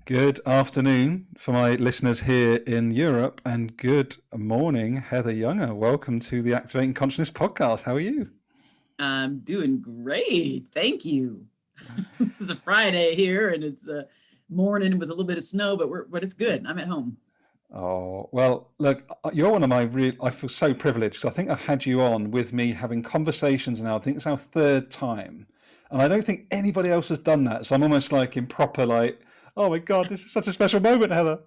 Good afternoon for my listeners here in Europe, and good morning, Heather Younger. Welcome to the Activating Consciousness podcast. How are you? I'm doing great. Thank you. It's a Friday here and it's a morning with a little bit of snow, but it's good. I'm at home. Oh, well, look, you're one of my I feel so privileged. I think I've had you on with me having conversations now. I think it's our third time. And I don't think anybody else has done that. So I'm almost like in proper, like, oh my God, this is such a special moment, Heather.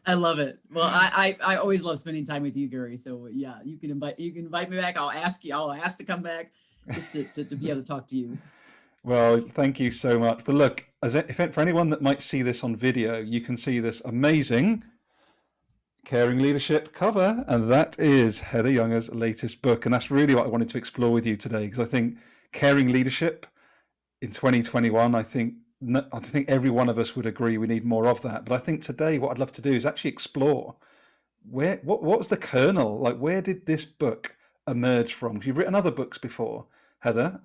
I love it. Well, I always love spending time with you, Gary. So yeah, you can invite me back. I'll ask to come back just to be able to talk to you. Well, thank you so much. But look, for anyone that might see this on video, you can see this amazing Caring Leadership cover, and that is Heather Younger's latest book. And that's really what I wanted to explore with you today, because I think Caring Leadership in 2021, I think every one of us would agree we need more of that. But I think today what I'd love to do is actually explore what was the kernel, like where did this book emerge from? Because you've written other books before, Heather.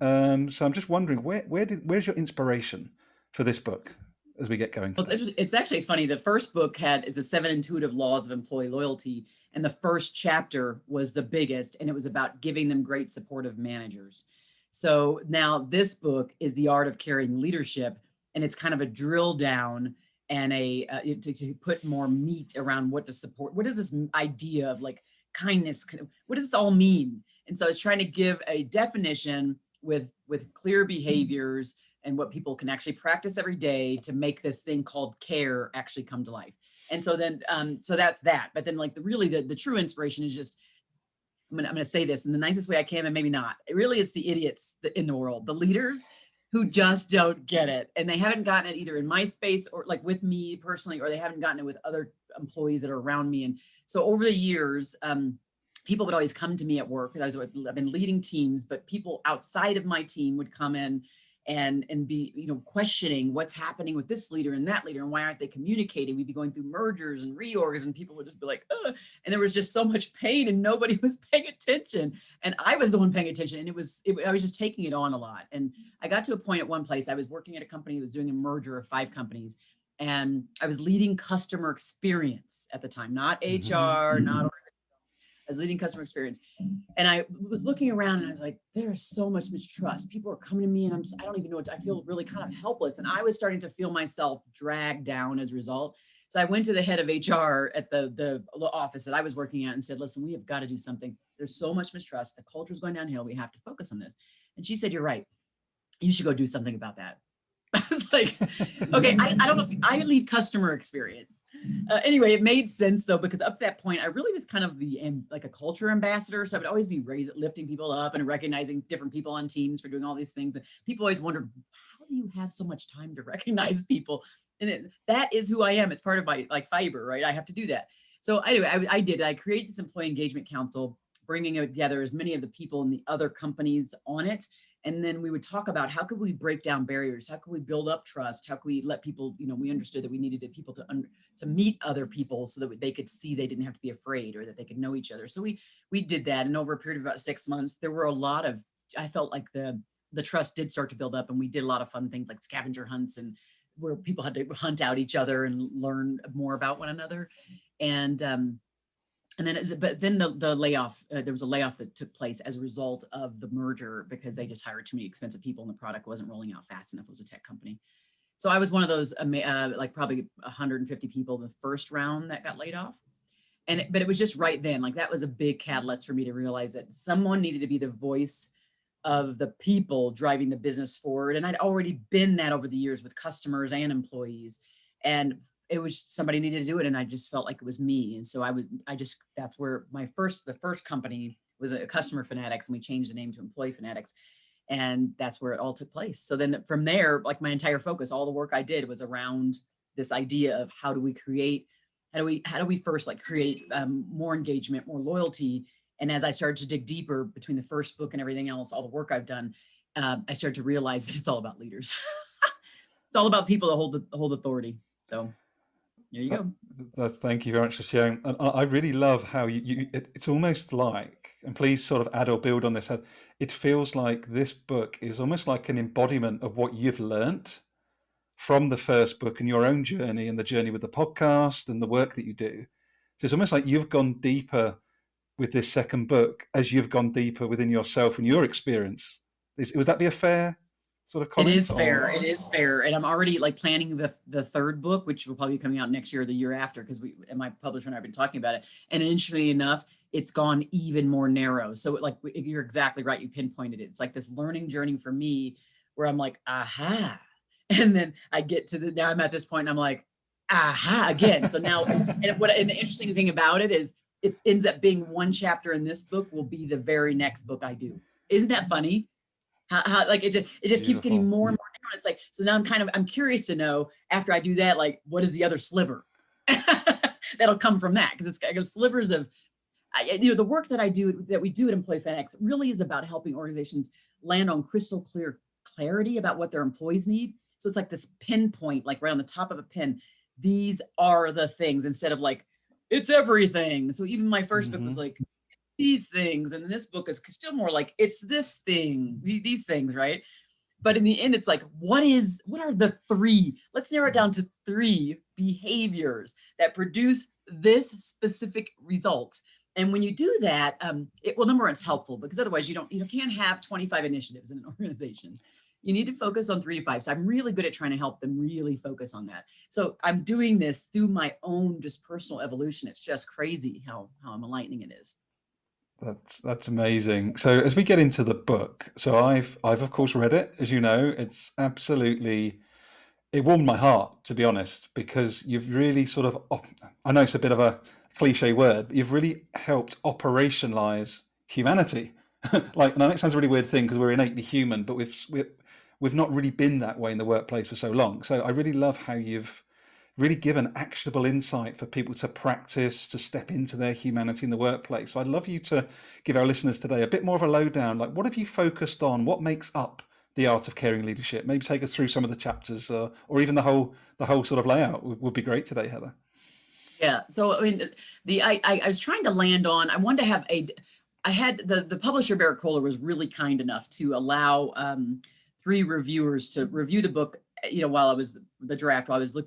So I'm just wondering where's your inspiration for this book as we get going today? Well, it's actually funny. The first book is the 7 Intuitive Laws of Employee Loyalty. And the first chapter was the biggest, and it was about giving them great supportive managers. So now this book is The Art of Caring Leadership, and it's kind of a drill down and to put more meat around what to support. What is this idea of like kindness? What does this all mean? And so I was trying to give a definition with clear behaviors and what people can actually practice every day to make this thing called care actually come to life. And so then, so that's that. But then like the true inspiration is just, I'm gonna say this in the nicest way I can, and maybe not. Really, it's the idiots in the world, the leaders who just don't get it. And they haven't gotten it either in my space or like with me personally, or they haven't gotten it with other employees that are around me. And so over the years, people would always come to me at work. I've been leading teams, but people outside of my team would come in and be, questioning what's happening with this leader and that leader, and why aren't they communicating? We'd be going through mergers and reorgs, and people would just be like, ugh. And there was just so much pain, and nobody was paying attention. And I was the one paying attention, and I was just taking it on a lot. And I got to a point at one place, I was working at a company that was doing a merger of 5 companies, and I was leading customer experience at the time, not HR, not as leading customer experience. And I was looking around and I was like, there's so much mistrust. People are coming to me and I don't even know I feel really kind of helpless. And I was starting to feel myself dragged down as a result. So I went to the head of HR at the office that I was working at and said, listen, we have got to do something. There's so much mistrust. The culture is going downhill. We have to focus on this. And she said, you're right. You should go do something about that. I was like, okay, I don't know if I lead customer experience. Anyway, it made sense though, because up to that point, I really was kind of like a culture ambassador. So I would always be lifting people up and recognizing different people on teams for doing all these things. And people always wondered, how do you have so much time to recognize people? And that is who I am. It's part of my like fiber, right? I have to do that. So anyway, I created this employee engagement council, bringing together as many of the people in the other companies on it. And then we would talk about how could we break down barriers? How could we build up trust? How could we let people, we understood that we needed people to meet other people so that they could see they didn't have to be afraid, or that they could know each other. So we did that. And over a period of about 6 months, there were I felt like the trust did start to build up, and we did a lot of fun things like scavenger hunts, and where people had to hunt out each other and learn more about one another. And then the layoff, there was a layoff that took place as a result of the merger, because they just hired too many expensive people and the product wasn't rolling out fast enough. It was a tech company. So I was one of those, like probably 150 people in the first round that got laid off. But it was just right then, like that was a big catalyst for me to realize that someone needed to be the voice of the people driving the business forward. And I'd already been that over the years with customers and employees. And it was somebody needed to do it, and I just felt like it was me. And so that's where the first company was a Customer Fanatics, and we changed the name to Employee Fanatics, and that's where it all took place. So then from there, like my entire focus, all the work I did was around this idea of how do we first like create more engagement, more loyalty. And as I started to dig deeper between the first book and everything else, all the work I've done, I started to realize that it's all about leaders. It's all about people that hold authority. So there you go. Thank you very much for sharing. And I really love how it's almost like and please sort of add or build on this, it feels like this book is almost like an embodiment of what you've learnt from the first book and your own journey and the journey with the podcast and the work that you do. So it's almost like you've gone deeper with this second book as you've gone deeper within yourself and your experience. Would that be a fair sort of It comment? is fair. It is fair. And I'm already like planning the third book, which will probably be coming out next year or the year after, because we and my publisher and I have been talking about it. And interestingly enough, it's gone even more narrow. So like you're exactly right. You pinpointed it. It's like this learning journey for me where I'm like, aha. And then I get to now I'm at this point and I'm like, aha again. So now and the interesting thing about it is it ends up being one chapter in this book will be the very next book I do. Isn't that funny? How like it just keeps getting more and more narrow. It's like, so now I'm curious to know after I do that, like, what is the other sliver that'll come from that? Because it's got slivers of, the work that we do at Employee FedEx really is about helping organizations land on crystal clear clarity about what their employees need. So it's like this pinpoint, like right on the top of a pin. These are the things instead of like, it's everything. So even my first book was like, these things, and this book is still more like it's this thing, these things, right? But in the end, it's like, what are the three? Let's narrow it down to 3 behaviors that produce this specific result. And when you do that, number one, it's helpful because otherwise you can't have 25 initiatives in an organization. You need to focus on 3 to 5. So I'm really good at trying to help them really focus on that. So I'm doing this through my own just personal evolution. It's just crazy how enlightening it is. That's amazing. So as we get into the book, so I've of course read it, as you know. It's absolutely, it warmed my heart, to be honest, because you've really sort of, I know it's a bit of a cliche word, but you've really helped operationalize humanity. Like, and I know it sounds a really weird thing because we're innately human, but we've not really been that way in the workplace for so long. So I really love how you've really given actionable insight for people to practice, to step into their humanity in the workplace. So I'd love you to give our listeners today a bit more of a lowdown. Like, what have you focused on? What makes up the art of caring leadership? Maybe take us through some of the chapters, or even the whole sort of layout would be great today, Heather. Yeah. So I mean, I was trying to land on. I wanted to have I had the publisher Barrett Kohler was really kind enough to allow 3 reviewers to review the book, while I was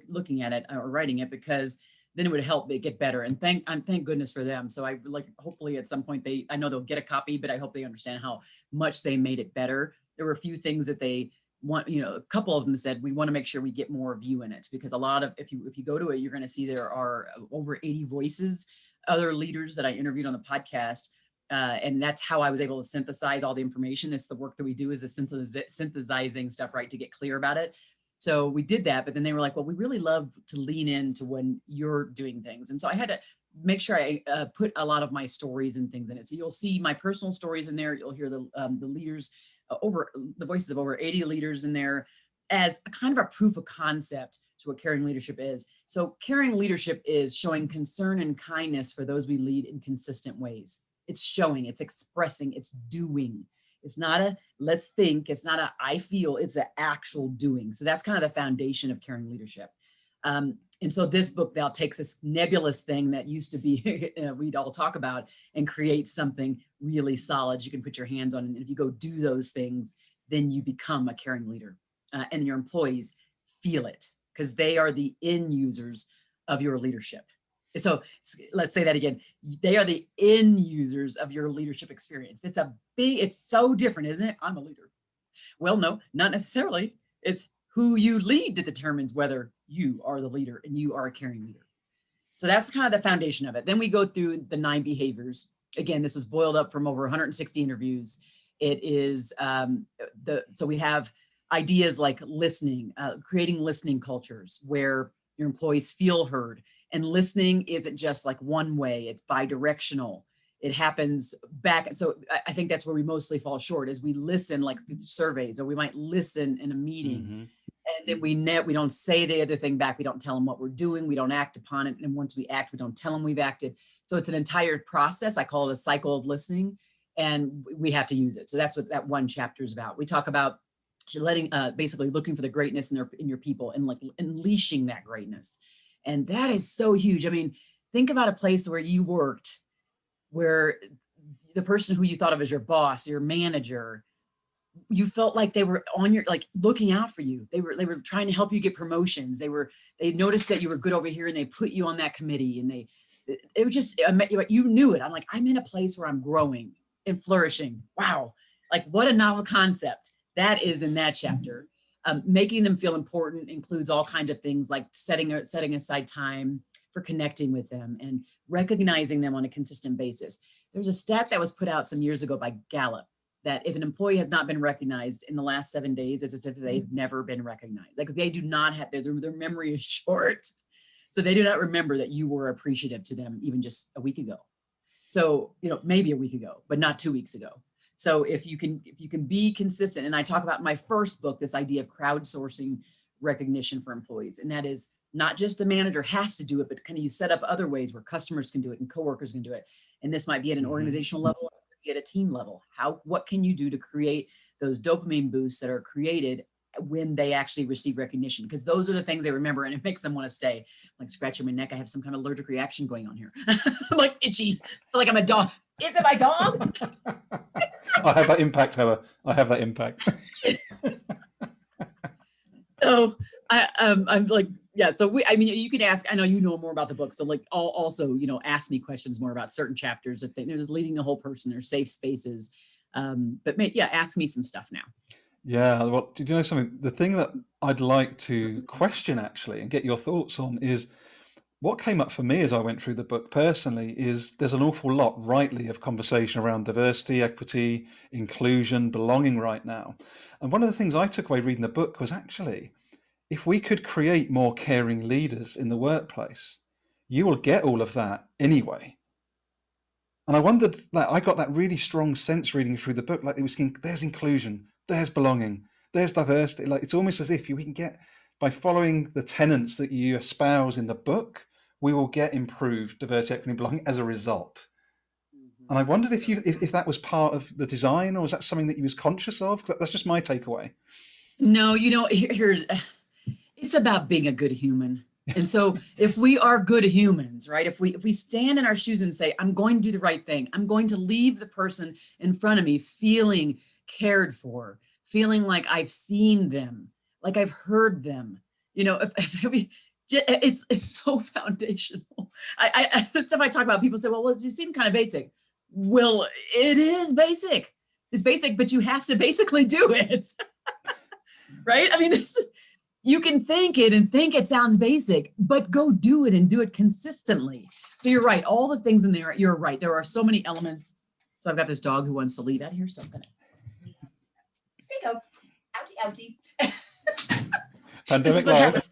looking at it or writing it, because then it would help it get better. And thank goodness for them. So I like, hopefully at some point I know they'll get a copy, but I hope they understand how much they made it better. There were a few things that they want, a couple of them said, we want to make sure we get more of you in it, because a lot of, if you go to it, you're going to see there are over 80 voices, other leaders that I interviewed on the podcast. And that's how I was able to synthesize all the information. It's the work that we do is the synthesizing stuff, right, to get clear about it. So we did that, but then they were like, well, we really love to lean into when you're doing things. And so I had to make sure I put a lot of my stories and things in it. So you'll see my personal stories in there. You'll hear the leaders, over the voices of over 80 leaders in there, as a kind of a proof of concept to what caring leadership is. So caring leadership is showing concern and kindness for those we lead in consistent ways. It's showing, it's expressing, it's doing. It's not a let's think, it's not a I feel, it's an actual doing. So that's kind of the foundation of caring leadership. And so this book now takes this nebulous thing that used to be we'd all talk about and create something really solid you can put your hands on. And if you go do those things, then you become a caring leader. And your employees feel it because they are the end users of your leadership. So let's say that again. They are the end users of your leadership experience. It's so different, isn't it? I'm a leader. Well, no, not necessarily. It's who you lead that determines whether you are the leader and you are a caring leader. So that's kind of the foundation of it. Then we go through the 9 behaviors. Again, this was boiled up from over 160 interviews. It is so we have ideas like listening, creating listening cultures where your employees feel heard. And listening isn't just like one way, it's bi-directional. It happens back. So I think that's where we mostly fall short, is we listen like through surveys, or we might listen in a meeting. And then we don't say the other thing back. We don't tell them what we're doing. We don't act upon it. And once we act, we don't tell them we've acted. So it's an entire process. I call it a cycle of listening, and we have to use it. So that's what that one chapter is about. We talk about basically looking for the greatness in your people and like unleashing that greatness. And that is so huge. I mean, think about a place where you worked, where the person who you thought of as your boss, your manager, you felt like they were on your, like looking out for you. They were trying to help you get promotions. They noticed that you were good over here and they put you on that committee, and it was just, you knew it. I'm like, I'm in a place where I'm growing and flourishing. Wow. Like what a novel concept that is in that chapter. Making them feel important includes all kinds of things like setting aside time for connecting with them and recognizing them on a consistent basis. There's a stat that was put out some years ago by Gallup that if an employee has not been recognized in the last 7 days, it's as if they've never been recognized. Like they do not have, their memory is short. So they do not remember that you were appreciative to them even just a week ago. So, maybe a week ago, but not 2 weeks ago. So if you can be consistent, and I talk about in my first book, this idea of crowdsourcing recognition for employees. And that is not just the manager has to do it, but kind of you set up other ways where customers can do it and coworkers can do it. And this might be at an organizational level, at a team level. What can you do to create those dopamine boosts that are created when they actually receive recognition? Because those are the things they remember, and it makes them want to stay. I'm like scratching my neck. I have some kind of allergic reaction going on here. I'm like itchy. I feel like I'm a dog. Is it my dog? I have that impact, Heather. I have that impact. So I'm like, yeah. So you can ask. I know you know more about the book, so like, I'll also ask me questions more about certain chapters. If there's leading the whole person, there's safe spaces. But ask me some stuff now. Yeah. Well, did you know something? The thing that I'd like to question actually and get your thoughts on is what came up for me as I went through the book personally is there's an awful lot rightly of conversation around diversity, equity, inclusion, belonging right now. And one of the things I took away reading the book was actually, if we could create more caring leaders in the workplace, you will get all of that anyway. And I wondered that I got that really strong sense reading through the book, like it was, there's inclusion, there's belonging, there's diversity. Like it's almost as if we can get, by following the tenets that you espouse in the book, we will get improved diversity, equity, and belonging as a result. And I wondered if that was part of the design, or was that something that you was conscious of? That's just my takeaway. No, here's, it's about being a good human. And so if we are good humans, right? If we stand in our shoes and say, I'm going to do the right thing, I'm going to leave the person in front of me feeling cared for, feeling like I've seen them, like I've heard them, it's so foundational. The stuff I talk about, people say, well, you seem kind of basic. Well, it is basic. It's basic, but you have to basically do it. Right? I mean, you can think it and think it sounds basic, but go do it and do it consistently. So you're right. All the things in there, you're right. There are so many elements. So I've got this dog who wants to leave out here. So I'm going to, here you go. Outie, outie. Pandemic life.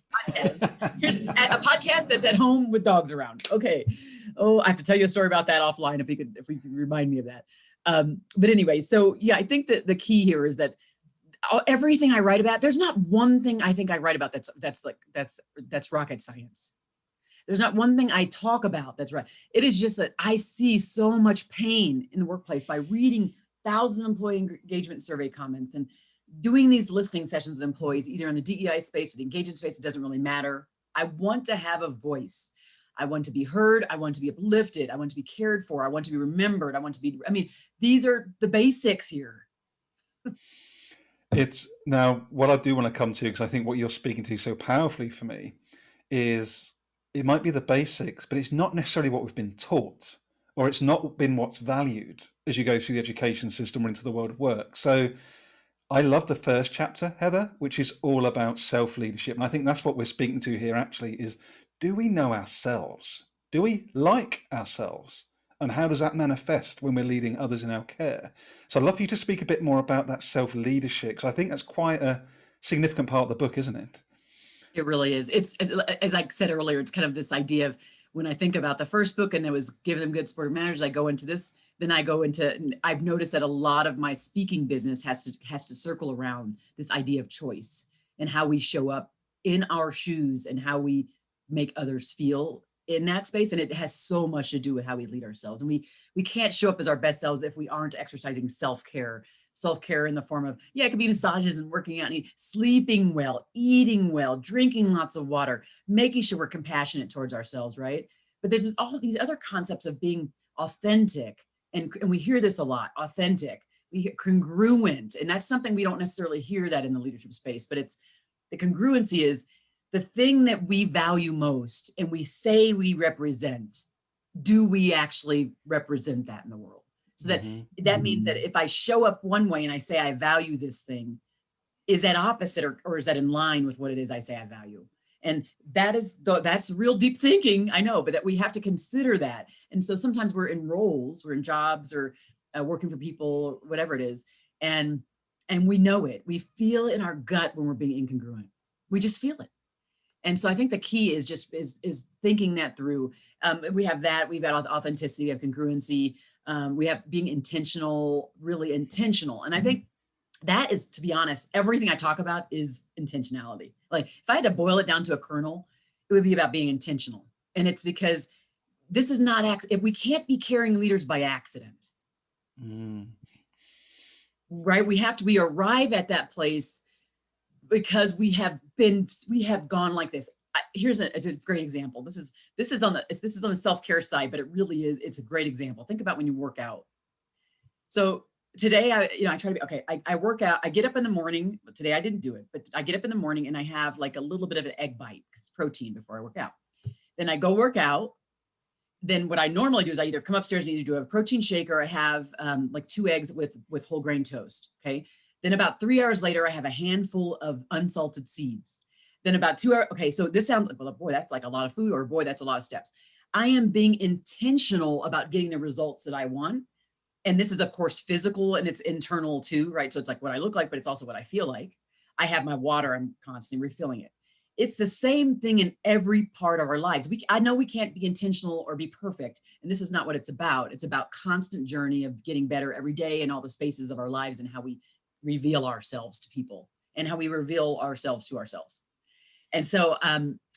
Here's a podcast that's at home with dogs around. Okay. Oh, I have to tell you a story about that offline if we could remind me of that. But anyway, so yeah, I think that the key here is that everything I write about, there's not one thing I think I write about that's rocket science. There's not one thing I talk about that's right. It is just that I see so much pain in the workplace by reading thousands of employee engagement survey comments and doing these listening sessions with employees, either in the DEI space or the engagement space. It doesn't really matter. I want to have a voice. I want to be heard. I want to be uplifted. I want to be cared for. I want to be remembered. These are the basics here. It's now what I do want to come to, because I think what you're speaking to so powerfully for me is it might be the basics, but it's not necessarily what we've been taught, or it's not been what's valued as you go through the education system or into the world of work. So I love the first chapter, Heather, which is all about self-leadership. And I think that's what we're speaking to here actually is, do we know ourselves? Do we like ourselves? And how does that manifest when we're leading others in our care? So I'd love for you to speak a bit more about that self-leadership, because I think that's quite a significant part of the book, isn't it? It really is. It's, as I said earlier, it's kind of this idea of when I think about the first book and it was Give Them Good Supportive Managers, I go into this, then I've noticed that a lot of my speaking business has to circle around this idea of choice and how we show up in our shoes and how we make others feel in that space. And it has so much to do with how we lead ourselves. And we can't show up as our best selves if we aren't exercising self-care in the form of, it could be massages and working out and sleeping well, eating well, drinking lots of water, making sure we're compassionate towards ourselves, right? But there's all these other concepts of being authentic And we hear this a lot, authentic, we hear congruent, and that's something we don't necessarily hear that in the leadership space, but it's the congruency is the thing that we value most and we say we represent. Do we actually represent that in the world? So that means that if I show up one way and I say I value this thing, is that opposite or is that in line with what it is I say I value? And that's real deep thinking, I know, but that we have to consider that. And so sometimes we're in roles, we're in jobs or working for people, whatever it is, and we know it. We feel in our gut when we're being incongruent. We just feel it. And so I think the key is just is thinking that through. We have that. We've got authenticity. We have congruency. We have being intentional, really intentional. And I think that is, to be honest, everything I talk about is intentionality. Like if I had to boil it down to a kernel, it would be about being intentional. And it's because this is not if we can't be caring leaders by accident. Right? We arrive at that place because we have gone like this. Here's a great example. This is on the self-care side, but it really is, it's a great example. Think about when you work out. So today, I try to be, okay, I work out, I get up in the morning. Today I didn't do it, but I get up in the morning and I have like a little bit of an egg bite because it's protein before I work out. Then I go work out. Then what I normally do is I either come upstairs and either do a protein shake or I have like 2 eggs with whole grain toast. Okay. Then about 3 hours later, I have a handful of unsalted seeds. Then about 2 hours. Okay. So this sounds like, well, boy, that's like a lot of food, or boy, that's a lot of steps. I am being intentional about getting the results that I want. And this is of course physical and it's internal too, right? So it's like what I look like, but it's also what I feel like. I have my water, I'm constantly refilling it. It's the same thing in every part of our lives. I know we can't be intentional or be perfect, and this is not what it's about. It's about constant journey of getting better every day in all the spaces of our lives and how we reveal ourselves to people and how we reveal ourselves to ourselves. And so,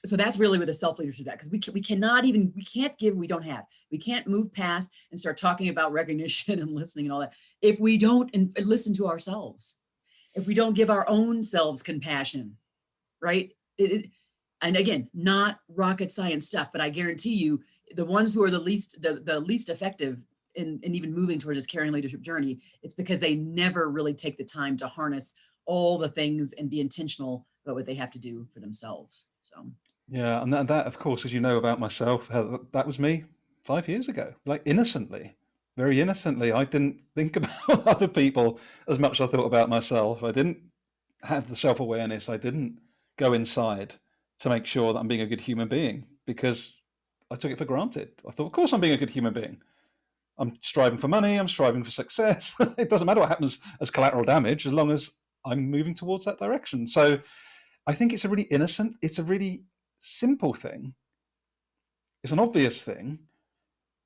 so that's really where the self-leadership is at, because we can't give, we don't have. We can't move past and start talking about recognition and listening and all that if we don't listen to ourselves, if we don't give our own selves compassion, right? And again, not rocket science stuff, but I guarantee you, the ones who are the least effective in even moving towards this caring leadership journey, it's because they never really take the time to harness all the things and be intentional about what they have to do for themselves. So yeah, and that of course, as you know about myself, that was me 5 years ago, like innocently, very innocently. I didn't think about other people as much as I thought about myself. I didn't have the self-awareness. I didn't go inside to make sure that I'm being a good human being because I took it for granted. I thought, of course, I'm being a good human being. I'm striving for money. I'm striving for success. It doesn't matter what happens as collateral damage as long as I'm moving towards that direction. So I think it's a really innocent, it's a really simple thing. It's an obvious thing,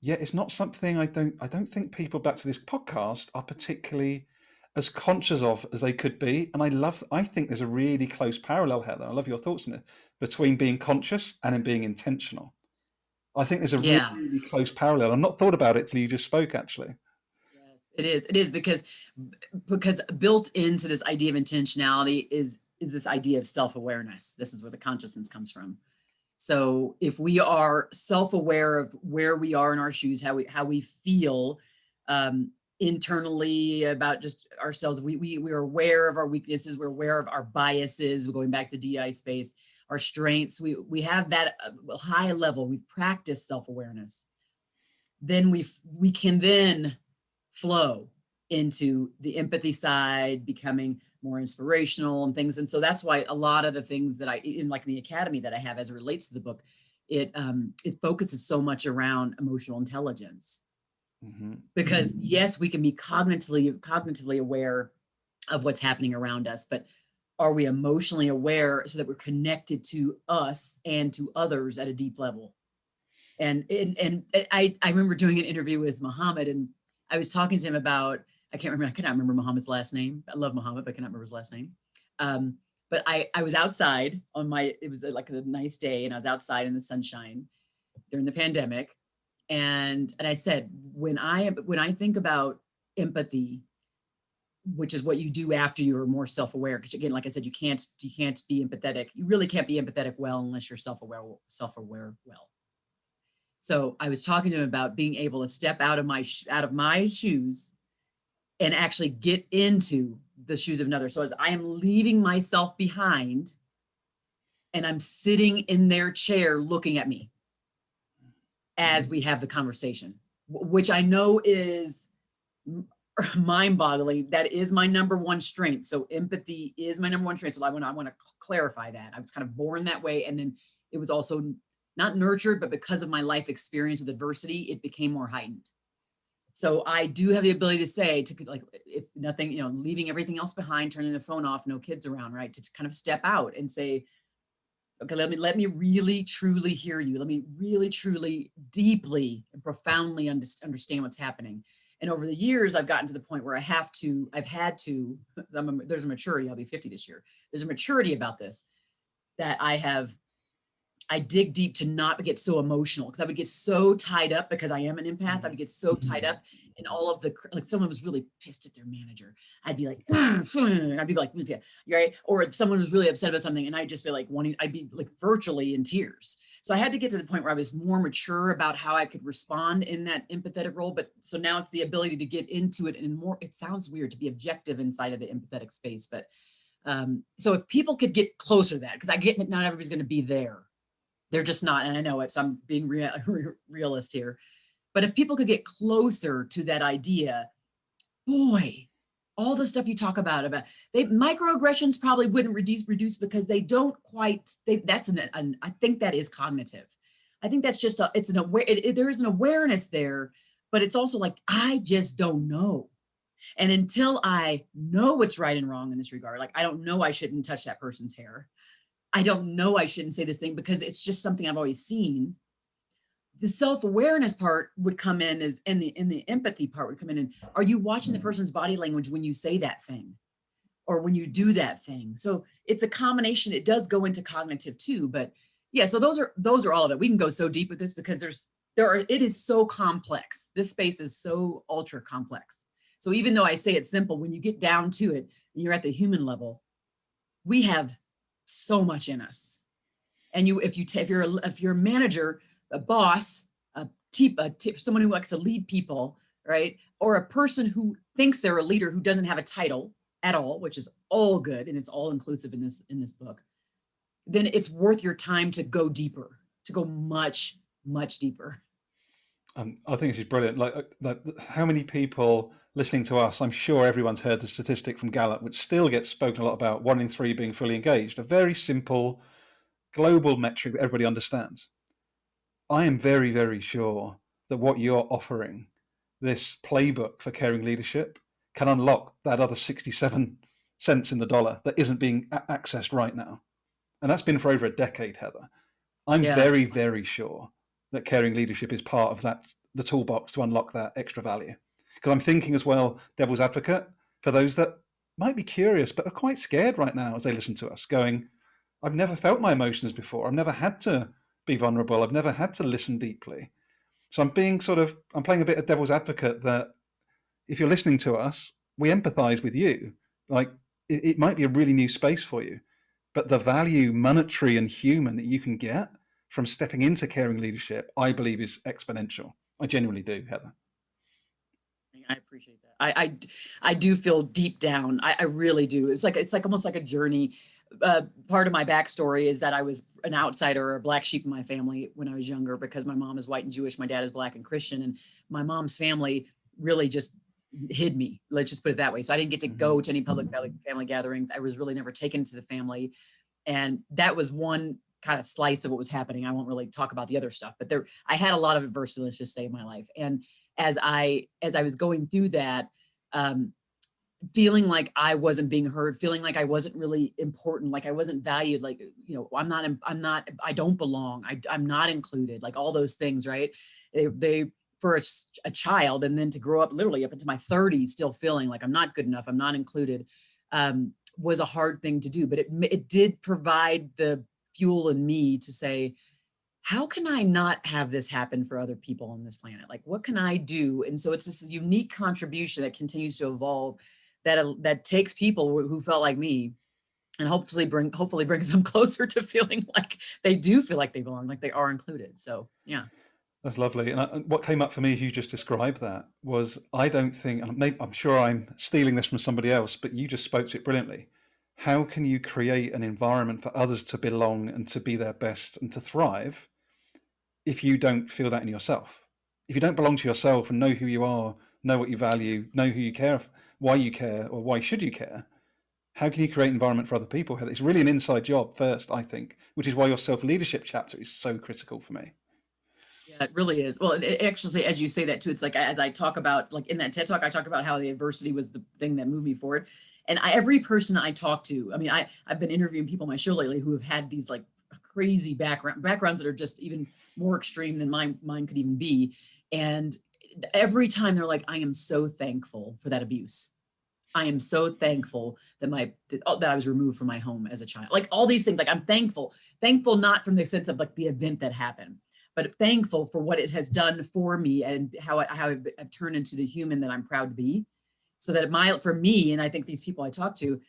yet it's not something I don't think people, back to this podcast, are particularly as conscious of as they could be. And I think there's a really close parallel, Heather. I love your thoughts on it, between being conscious and in being intentional. I think there's a really close parallel. I've not thought about it till you just spoke, actually. Yes, it is because built into this idea of intentionality is this idea of self-awareness. This is where the consciousness comes from. So if we are self-aware of where we are in our shoes, how we feel internally about just ourselves, we're aware of our weaknesses, we're aware of our biases, going back to the DI space, our strengths, we have that high level, we've practiced self-awareness. Then we can then flow into the empathy side, becoming more inspirational and things. And so that's why a lot of the things that in the academy that I have as it relates to the book, it focuses so much around emotional intelligence. Because yes, we can be cognitively aware of what's happening around us, but are we emotionally aware so that we're connected to us and to others at a deep level? And I remember doing an interview with Muhammad, and I was talking to him about, I cannot remember Muhammad's last name. I love Muhammad, but I cannot remember his last name. But I was outside it was like a nice day, and I was outside in the sunshine during the pandemic. And I said, when I think about empathy, which is what you do after you're more self-aware, because again, like I said, you can't be empathetic. You really can't be empathetic well unless you're self-aware well. So I was talking to him about being able to step out of my shoes and actually get into the shoes of another. So as I am leaving myself behind and I'm sitting in their chair looking at me as we have the conversation, which I know is mind boggling. That is my number one strength. So empathy is my number one strength. So I want to clarify that. I was kind of born that way. And then it was also not nurtured, but because of my life experience with adversity, it became more heightened. So I do have the ability to say, to like, if nothing, leaving everything else behind, turning the phone off, no kids around, right? To kind of step out and say, okay, let me really truly hear you. Let me really truly deeply and profoundly understand what's happening. And over the years, I've gotten to the point where there's a maturity. I'll be 50 this year. There's a maturity about this that I dig deep to not get so emotional, because I would get so tied up, because I am an empath. I would get so tied up in all of the, like, someone was really pissed at their manager. I'd be like, and I'd be like, yeah, you're right. Or someone was really upset about something, and I'd just be like I'd be like virtually in tears. So I had to get to the point where I was more mature about how I could respond in that empathetic role. But so now it's the ability to get into it and more, it sounds weird to be objective inside of the empathetic space, but so if people could get closer to that, because I get that not everybody's going to be there. They're just not, and I know it, so I'm being realist here. But if people could get closer to that idea, boy, all the stuff you talk about microaggressions probably wouldn't reduce because they don't quite. I think that is cognitive. I think that's just there is an awareness there, but it's also like, I just don't know. And until I know what's right and wrong in this regard, like, I don't know I shouldn't touch that person's hair. I don't know I shouldn't say this thing because it's just something I've always seen. The self-awareness part would come in and the empathy part would come in. And are you watching the person's body language when you say that thing or when you do that thing? So it's a combination. It does go into cognitive too, but yeah, so those are all of it. We can go so deep with this because it is so complex. This space is so ultra complex. So even though I say it's simple, when you get down to it and you're at the human level, we have so much in us. And if you're a manager, a boss, someone who likes to lead people, right? Or a person who thinks they're a leader who doesn't have a title at all, which is all good and it's all inclusive in this book, then it's worth your time to go deeper, to go much, much deeper. I think this is brilliant. Like how many people listening to us, I'm sure everyone's heard the statistic from Gallup, which still gets spoken a lot about, 1 in 3 being fully engaged, a very simple global metric that everybody understands. I am very, very sure that what you're offering, this playbook for caring leadership, can unlock that other 67 cents in the dollar that isn't being accessed right now. And that's been for over a decade, Heather. I'm very, very sure that caring leadership is part of the toolbox to unlock that extra value. Because I'm thinking as well, devil's advocate, for those that might be curious but are quite scared right now as they listen to us, going, I've never felt my emotions before. I've never had to be vulnerable. I've never had to listen deeply. So I'm playing a bit of devil's advocate, that if you're listening to us, we empathize with you. Like, it might be a really new space for you, but the value, monetary and human, that you can get from stepping into caring leadership, I believe, is exponential. I genuinely do, Heather. I appreciate that. I do feel deep down. I really do. It's like almost like a journey. Part of my backstory is that I was an outsider or a black sheep in my family when I was younger, because my mom is white and Jewish, my dad is black and Christian, and my mom's family really just hid me. Let's just put it that way. So I didn't get to go to any public family gatherings. I was really never taken to the family. And that was one kind of slice of what was happening. I won't really talk about the other stuff, but I had a lot of adversity, let's just say, in my life. And as I was going through that, feeling like I wasn't being heard, feeling like I wasn't really important, like I wasn't valued, like, I don't belong, I'm not included, like all those things, right? They for a child, and then to grow up literally up into my 30s, still feeling like I'm not good enough, I'm not included, was a hard thing to do. But it did provide the fuel in me to say, how can I not have this happen for other people on this planet? Like, what can I do? And so it's this unique contribution that continues to evolve, that takes people who felt like me, and hopefully brings them closer to feeling like they do feel like they belong, like they are included. So yeah. That's lovely. And what came up for me as you just described that was, I don't think, and I'm sure I'm stealing this from somebody else, but you just spoke to it brilliantly. How can you create an environment for others to belong and to be their best and to thrive if you don't feel that in yourself? If you don't belong to yourself and know who you are, know what you value, know who you care, why you care, or why should you care, how can you create an environment for other people? It's really an inside job first, I think, which is why your self-leadership chapter is so critical for me. Yeah, it really is. Well, it actually, as you say that too, it's like, as I talk about, like in that TED talk, I talk about how the adversity was the thing that moved me forward. And every person I talk to, I mean, I've been interviewing people on my show lately who have had these like crazy backgrounds that are just even more extreme than mine could even be. And every time they're like, I am so thankful for that abuse. I am so thankful that that I was removed from my home as a child. Like all these things, like I'm thankful not from the sense of like the event that happened, but thankful for what it has done for me and how I've turned into the human that I'm proud to be. So that for me, and I think these people I talk to,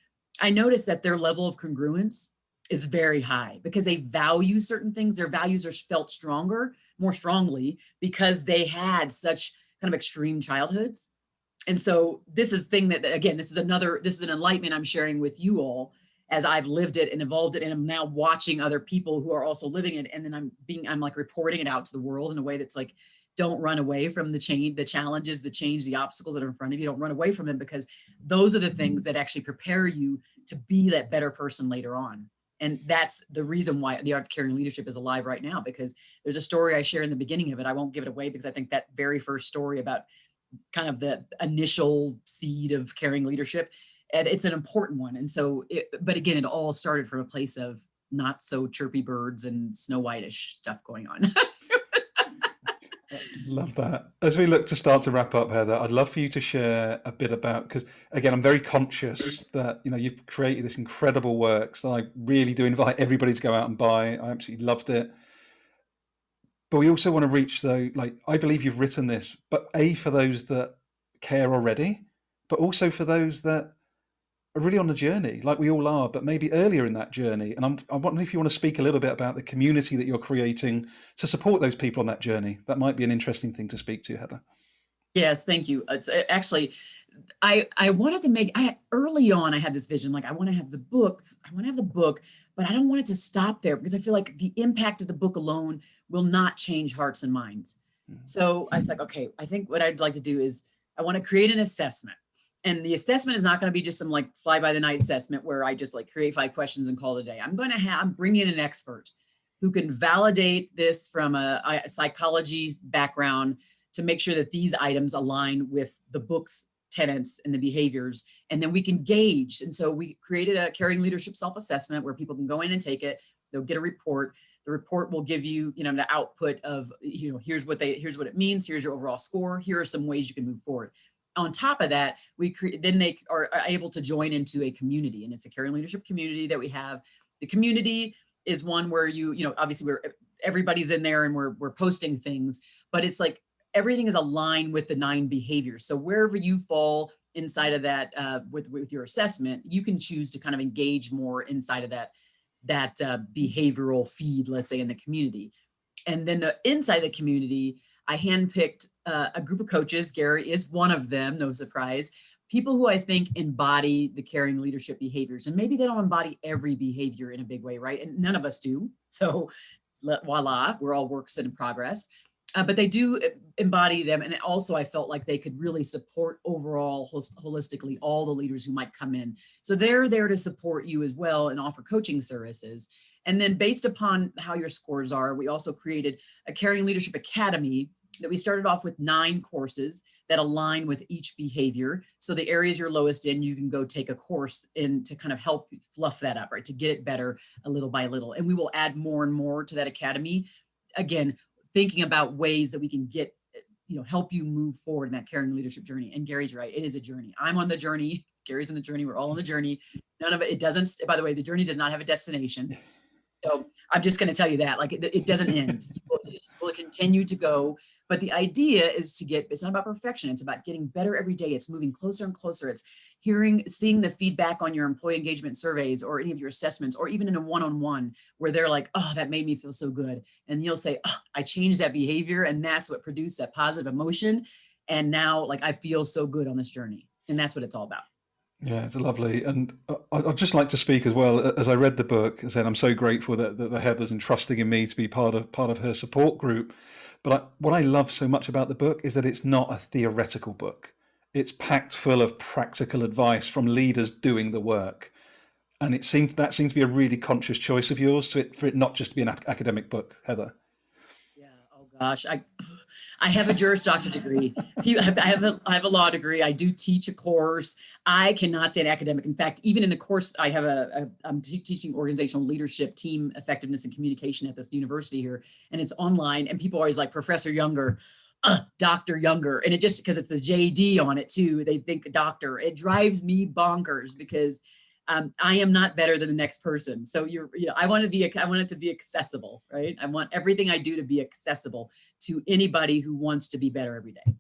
I notice that their level of congruence is very high because they value certain things. Their values are felt more strongly because they had such kind of extreme childhoods. And so this is thing that, again, this is an enlightenment I'm sharing with you all as I've lived it and evolved it. And I'm now watching other people who are also living it. And then I'm like reporting it out to the world in a way that's like, don't run away from the challenges, the change, the obstacles that are in front of you. Don't run away from them, because those are the things that actually prepare you to be that better person later on. And that's the reason why the Art of Caring Leadership is alive right now, because there's a story I share in the beginning of it. I won't give it away because I think that very first story about kind of the initial seed of caring leadership, and it's an important one. And so, but again, it all started from a place of not so chirpy birds and Snow White-ish stuff going on. Love that. As we look to start to wrap up, Heather, I'd love for you to share a bit about, because again, I'm very conscious that you've created this incredible work, so I really do invite everybody to go out and buy. I absolutely loved it. But we also want to reach, though, like, I believe you've written this, but for those that care already, but also for those that are really on the journey, like we all are, but maybe earlier in that journey. And I wonder if you want to speak a little bit about the community that you're creating to support those people on that journey. That might be an interesting thing to speak to, Heather. Yes, thank you. It's actually, I wanted to early on, I had this vision, like I want to have the book, but I don't want it to stop there, because I feel like the impact of the book alone will not change hearts and minds. So I was like, okay, I think what I'd like to do is I want to create an assessment. And the assessment is not going to be just some like fly by the night assessment where I just like create 5 questions and call it a day. I'm bringing in an expert who can validate this from a psychology background to make sure that these items align with the book's tenets and the behaviors, and then we can gauge. And so we created a caring leadership self-assessment where people can go in and take it. They'll get a report. The report will give you, the output of, here's what it means. Here's your overall score. Here are some ways you can move forward. On top of that, then they are able to join into a community, and it's a caring leadership community that we have. The community is one where obviously everybody's in there and we're posting things, but it's like everything is aligned with the 9 behaviors. So wherever you fall inside of that, with your assessment, you can choose to kind of engage more inside of that behavioral feed, let's say, in the community. And then inside the community, I handpicked a group of coaches. Gary is one of them, no surprise. People who I think embody the caring leadership behaviors. And maybe they don't embody every behavior in a big way, right? And none of us do. So voila, we're all works in progress. But they do embody them. And also I felt like they could really support overall, holistically, all the leaders who might come in. So they're there to support you as well and offer coaching services. And then based upon how your scores are, we also created a Caring Leadership Academy that we started off with 9 courses that align with each behavior. So the areas you're lowest in, you can go take a course in to kind of help fluff that up, right? To get it better a little by little. And we will add more and more to that academy. Again, thinking about ways that we can get, help you move forward in that caring leadership journey. And Gary's right, it is a journey. I'm on the journey. Gary's on the journey. We're all on the journey. None of it doesn't, by the way, the journey does not have a destination. So I'm just going to tell you that, like, it doesn't end. You will continue to go. But the idea is it's not about perfection. It's about getting better every day. It's moving closer and closer. It's seeing the feedback on your employee engagement surveys or any of your assessments, or even in a one-on-one where they're like, oh, that made me feel so good. And you'll say, oh, I changed that behavior, and that's what produced that positive emotion. And now like, I feel so good on this journey. And that's what it's all about. Yeah, it's lovely. And I'd just like to speak as well. As I read the book, I said, I'm so grateful that the Heather's entrusting in me to be part of her support group. But what I love so much about the book is that it's not a theoretical book. It's packed full of practical advice from leaders doing the work. And that seems to be a really conscious choice of yours for it not just to be an academic book, Heather. Yeah. Oh gosh. I have a Juris Doctor degree. I have a law degree. I do teach a course. I cannot say an academic. In fact, even in the course, I'm teaching organizational leadership, team effectiveness, and communication at this university here, and it's online. And people are always like, Professor Younger, Dr. Younger, and it just because it's the JD on it too. They think doctor. It drives me bonkers because I am not better than the next person. So I want it to be accessible, right? I want everything I do to be accessible to anybody who wants to be better every day.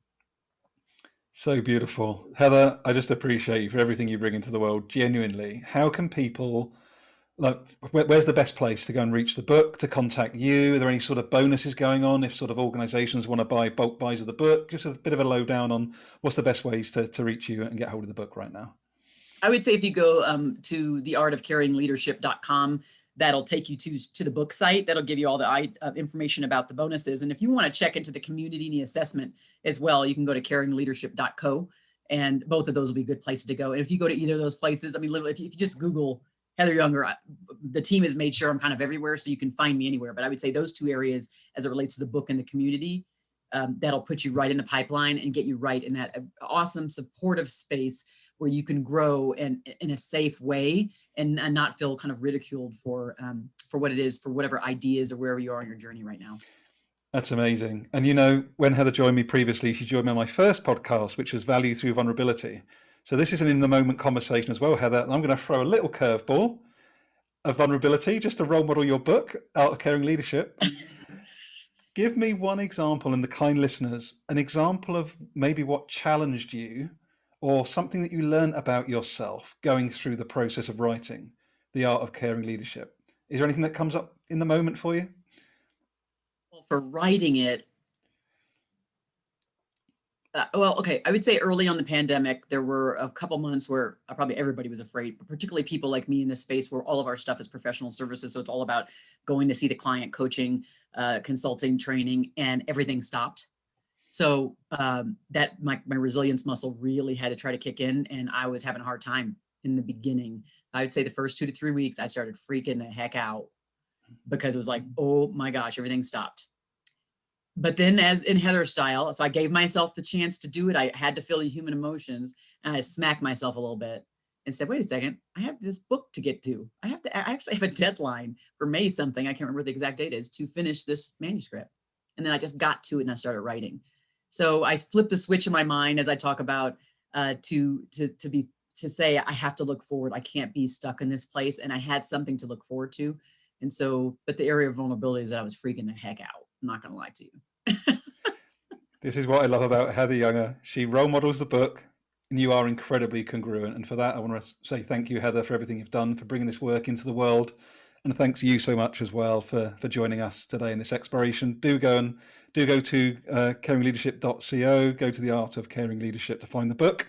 So beautiful. Heather, I just appreciate you for everything you bring into the world. Genuinely. How can people, like, where's the best place to go and reach the book, to contact you? Are there any sort of bonuses going on if sort of organizations want to buy bulk buys of the book? Just a bit of a lowdown on what's the best ways to reach you and get hold of the book right now. I would say if you go to theartofcaringleadership.com, that'll take you to the book site. That'll give you all the information about the bonuses. And if you want to check into the community and the assessment as well, you can go to caringleadership.co, and both of those will be good places to go. And if you go to either of those places, I mean, literally, if you just Google Heather Younger, the team has made sure I'm kind of everywhere, so you can find me anywhere. But I would say those two areas, as it relates to the book and the community, that'll put you right in the pipeline and get you right in that awesome supportive space where you can grow in a safe way and not feel kind of ridiculed for what it is, for whatever ideas or wherever you are on your journey right now. That's amazing. And when Heather joined me previously, she joined me on my first podcast, which was Value Through Vulnerability. So this is an in-the-moment conversation as well, Heather. And I'm going to throw a little curveball of vulnerability just to role model your book, Art of Caring Leadership. Give me one example, and the kind listeners, an example of maybe what challenged you or something that you learned about yourself going through the process of writing The Art of Caring Leadership. Is there anything that comes up in the moment for you? Well, for writing it, okay, I would say early on the pandemic, there were a couple months where probably everybody was afraid, but particularly people like me in this space where all of our stuff is professional services. So it's all about going to see the client, coaching, consulting, training, and everything stopped. So that my resilience muscle really had to try to kick in, and I was having a hard time in the beginning. I would say the first 2 to 3 weeks, I started freaking the heck out because it was like, oh my gosh, everything stopped. But then, as in Heather style, so I gave myself the chance to do it. I had to feel the human emotions, and I smacked myself a little bit and said, wait a second, I have this book to get to. I actually have a deadline for May something, I can't remember what the exact date is, to finish this manuscript. And then I just got to it and I started writing. So I flipped the switch in my mind, as I talk about, to say I have to look forward. I can't be stuck in this place, and I had something to look forward to. And so, but the area of vulnerability is that I was freaking the heck out. I'm not going to lie to you. This is what I love about Heather Younger. She role models the book, and you are incredibly congruent. And for that, I want to say thank you, Heather, for everything you've done, for bringing this work into the world. And thanks you so much as well for joining us today in this exploration. Do go to caringleadership.co, go to the Art of Caring Leadership to find the book.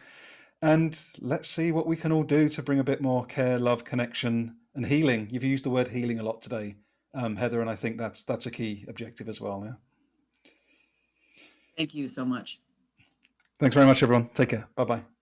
And let's see what we can all do to bring a bit more care, love, connection, and healing. You've used the word healing a lot today, Heather, and I think that's a key objective as well. Yeah. Thank you so much. Thanks very much, everyone. Take care. Bye-bye.